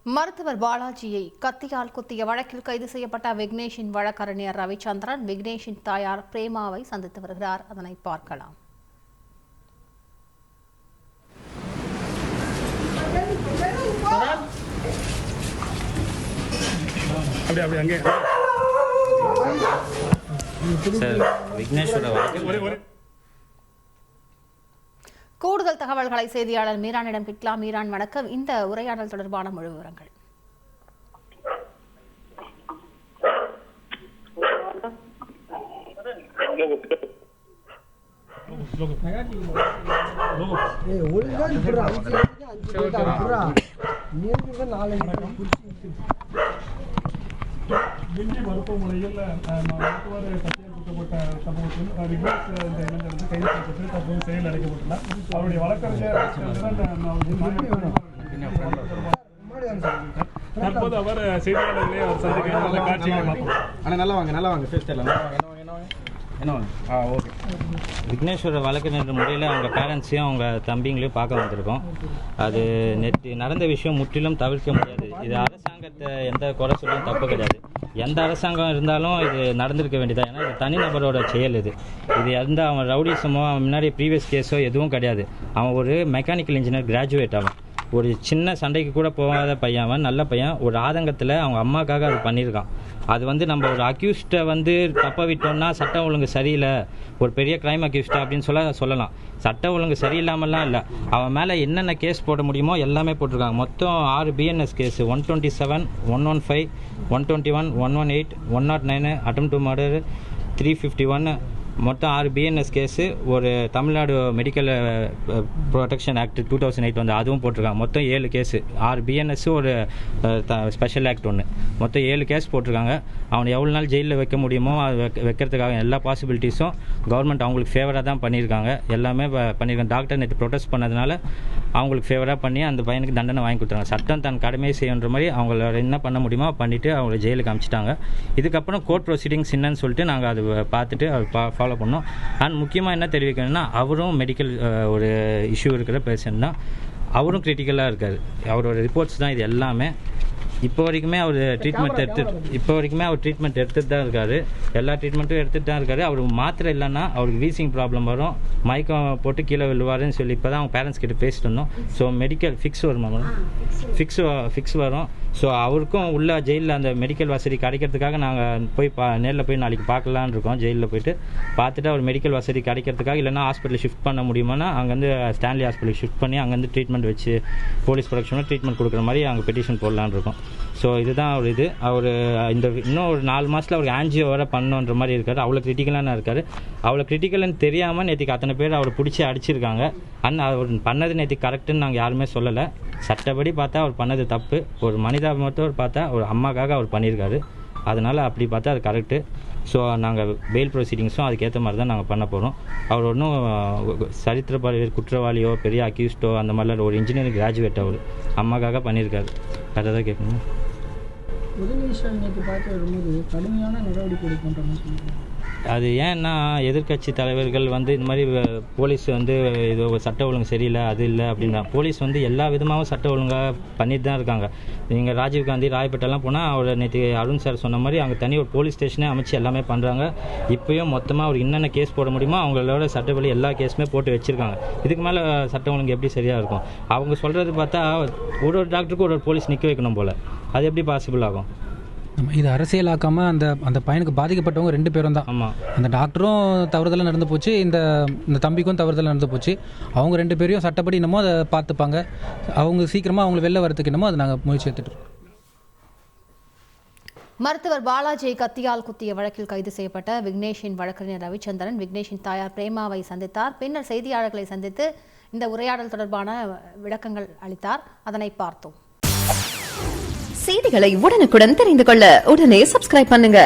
மருத்துவர் பாலாஜியை கத்தியால் குத்திய வழக்கில் கைது செய்யப்பட்ட விக்னேஷின் வழக்கறிஞர் ரவிச்சந்திரன் விக்னேஷின் தாயார் பிரேமாவை சந்தித்து வருகிறார். அதனை பார்க்கலாம். கூடுதல் தகவல்களை செய்தியாளர் மீரானிடம் கேட்கலாம். மீரான், வணக்கம். இந்த உரையாடல் தொடர்பான முழு விவரங்கள். கிண்டி மருத்துவமனையில் மருத்துவர் கத்தியால் குத்தப்பட்ட சம்பவத்தில் விக்னேஷ் இந்த இளைஞர் கைது செய்யப்பட்டு தற்போது செயல் அடைக்கப்பட்டுள்ளார். அவருடைய வழக்கறிஞர் தற்போது அவர் செய்தியாளர்களே அவர் சந்திக்க காட்சிகளை பார்ப்போம். ஆனால் நல்லா வாங்க என்ன ஓகே. விக்னேஸ்வர வழக்கறிஞர் முறையில் அவங்க பேரண்ட்ஸையும் அவங்க தம்பிங்களையும் பார்க்க வந்திருக்கோம். அது நேற்று நடந்த விஷயம் முற்றிலும் தவிர்க்க முடியாது. இது அரசாங்கத்தை எந்த குறை சொல்லியும் தப்பு கிடையாது. எந்த அரசாங்கம் இருந்தாலும் இது நடந்திருக்க வேண்டியதான். ஏன்னா இது தனிநபரோட செயல். இது எந்த அவன் ரவுடிசமோ அவன் முன்னாடி ப்ரீவியஸ் கேஸோ எதுவும் கிடையாது. அவன் ஒரு மெக்கானிக்கல் இன்ஜினியர் கிராஜுவேட். அவன் ஒரு சின்ன சண்டைக்கு கூட போகாத பையன். அவன் நல்ல பையன். ஒரு ஆதங்கத்தில் அவங்க அம்மாக்காக அது பண்ணியிருக்கான். அது நம்ம ஒரு அக்யூஸ்டை தப்ப விட்டோம்னா சட்டம் ஒழுங்கு சரியில்லை, ஒரு பெரிய கிரைம் அக்யூஸ்டா அப்படின்னு சொல்லலாம். சட்டம் ஒழுங்கு சரியில்லாமலாம் இல்லை. அவன் மேலே என்னென்ன கேஸ் போட முடியுமோ எல்லாமே போட்டிருக்காங்க. மொத்தம் 6 BNS case, 127, 115, 121, 118, 109, attempt to murder, 351, மொத்தம் 6 BNS கேஸு. ஒரு தமிழ்நாடு மெடிக்கல் ப்ரொடெக்ஷன் ஆக்ட் 2008 அதுவும் போட்டிருக்காங்க. மொத்தம் 7 கேஸு, 6 BNS, ஒரு ஸ்பெஷல் ஆக்ட் ஒன்று, மொத்தம் 7 கேஸ் போட்டிருக்காங்க. அவனை எவ்வளோ நாள் ஜெயிலில் வைக்க முடியுமோ அது வைக்கிறதுக்காக எல்லா பாசிபிலிட்டிஸும் கவர்மெண்ட் அவங்களுக்கு ஃபேவராக தான் பண்ணியிருக்காங்க. எல்லாமே பண்ணியிருக்காங்க. டாக்டர் நேற்று ப்ரொடெஸ்ட் பண்ணதுனால அவங்களுக்கு ஃபேவராக பண்ணி அந்த பையனுக்கு தண்டனை வாங்கி கொடுத்தாங்க. சட்டம் தன் கடமையை செய்யன்ற மாதிரி அவங்களோட என்ன பண்ண முடியுமோ பண்ணிவிட்டு அவங்கள ஜெயிலுக்கு அனுப்பிச்சிட்டாங்க. இதுக்கப்புறம் கோர்ட் ப்ரொசீடிங்ஸ் என்னன்னு சொல்லிட்டு நாங்கள் அது பார்த்துட்டு ஃபாலோ பண்ணோம். அண்ட் முக்கியமாக என்ன தெரிவிக்கணும்னா, அவரும் மெடிக்கல் ஒரு இஷ்யூ இருக்கிற பேஷண்ட் தான். அவரும் கிரிட்டிக்கலாக இருக்கார். அவரோட ரிப்போர்ட்ஸ் தான் இது எல்லாமே. இப்போ வரைக்குமே அவர் ட்ரீட்மெண்ட் எடுத்துகிட்டு தான் இருக்கார். எல்லா ட்ரீட்மெண்ட்டும் எடுத்துகிட்டு தான் இருக்கார். அவர் மாத்திரை இல்லைன்னா அவருக்கு வீசிங் ப்ராப்ளம் வரும், மயக்கம் போட்டு கீழே விழுவாருன்னு சொல்லி இப்போ தான் அவங்க பேரண்ட்ஸ் கிட்ட பேசிட்டு இருந்தோம். ஸோ மெடிக்கல் ஃபிக்ஸ் வரும். ஸோ அவருக்கும் உள்ள ஜெயிலில் அந்த மெடிக்கல் வசதி கிடைக்கிறதுக்காக நாங்கள் போய் நேரில் போய் நாளைக்கு பார்க்கலான்னு இருக்கோம். ஜெயிலில் போயிட்டு பார்த்துட்டு அவர் மெடிக்கல் வசதி கிடைக்கிறதுக்காக, இல்லைனா ஹாஸ்பிட்டல் ஷிஃப்ட் பண்ண முடியுமானா அங்கேருந்து ஸ்டான்லி ஹாஸ்பிட்டல் ஷிஃப்ட் பண்ணி அங்கேருந்து ட்ரீட்மெண்ட் வச்சு போலீஸ் ப்ரொடெக்ஷனில் ட்ரீட்மெண்ட் கொடுக்குற மாதிரி அங்கே பெட்டிஷன் போடலான்னு இருக்கோம். ஸோ இதுதான் அவர் இன்னும் ஒரு 4 மாதத்தில் அவருக்கு ஆன்ஜியோ வர பண்ணுன்ற மாதிரி இருக்கார். அவ்வளோ கிரிட்டிக்கலான இருக்கார். அவ்வளோ கிரிட்டிக்கல்னு தெரியாமல் நேற்றுக்கு அத்தனை பேர் அவரை பிடிச்சி அடிச்சிருக்காங்க. அவர் பண்ணது நேற்றுக்கு கரெக்டுன்னு நாங்கள் யாருமே சொல்லலை. சட்டப்படி பார்த்தா அவர் பண்ணது தப்பு. ஒரு மனிதாபிமானத்தோடு பார்த்தா ஒரு அம்மாக்காக அவர் பண்ணியிருக்காரு. அதனால் அப்படி பார்த்தா அது கரெக்டு. ஸோ நாங்கள் பெயில் ப்ரொசீடிங்ஸும் அதுக்கேற்ற மாதிரி தான் நாங்கள் பண்ண போகிறோம். அவர் ஒன்றும் சரித்திர குற்றவாளியோ பெரிய அக்யூஸ்டோ அந்த மாதிரிலாம், ஒரு இன்ஜினியரிங் கிராஜுவேட். அவர் அம்மாக்காக பண்ணியிருக்காரு. அதை தான் கேட்கணும். கடுமையான நடவடிக்கை எடுக்கின்றன. அது ஏன்னா எதிர்கட்சி தலைவர்கள் இந்த மாதிரி போலீஸ் இது சட்ட ஒழுங்கு சரியில்லை, அது இல்லை அப்படின்னா, போலீஸ் எல்லா விதமாகவும் சட்ட ஒழுங்காக பண்ணிட்டு தான் இருக்காங்க. நீங்கள் ராஜீவ்காந்தி ராயப்பேட்டெல்லாம் போனால் அவர் நேற்று அருண் சார் சொன்ன மாதிரி அங்கே தனி ஒரு போலீஸ் ஸ்டேஷனே அமைச்சு எல்லாமே பண்ணுறாங்க. இப்போயும் மொத்தமாக அவர் என்னென்ன கேஸ் போட முடியுமோ அவங்களோட சட்டப்படி எல்லா கேஸுமே போட்டு வச்சுருக்காங்க. இதுக்கு மேலே சட்ட ஒழுங்கு எப்படி சரியாக இருக்கும்? அவங்க சொல்கிறது பார்த்தா ஒரு டாக்டருக்கு ஒரு போலீஸ் நிற்க வைக்கணும் போல். அது எப்படி பாசிபிள் ஆகும்? இது அரசியலாக்காமல் அந்த பையனுக்கு பாதிக்கப்பட்டவங்க 2 பேரும் தான். ஆமாம், அந்த டாக்டரும் தவறுதலாக நடந்து போச்சு, இந்த தம்பிக்கும் தவறுதலாக நடந்து போச்சு. அவங்க 2 பேரையும் சட்டப்படி என்னமோ அதை பார்த்துப்பாங்க. அவங்க சீக்கிரமாக அவங்களை வெளில வரதுக்கு என்னமோ அதை நாங்கள் முயற்சி எடுத்துகிட்டு இருக்கோம். மருத்துவர் பாலாஜியை கத்தியால் குத்திய வழக்கில் கைது செய்யப்பட்ட விக்னேஷின் வழக்கறிஞர் ரவிச்சந்திரன் விக்னேஷின் தாயார் பிரேமாவை சந்தித்தார். பின்னர் செய்தியாளர்களை சந்தித்து இந்த உரையாடல் தொடர்பான விளக்கங்கள் அளித்தார். அதனை பார்த்தோம். செய்திகளை உடனுக்குடன் தெரிந்து கொள்ள உடனே சப்ஸ்கிரைப் பண்ணுங்க.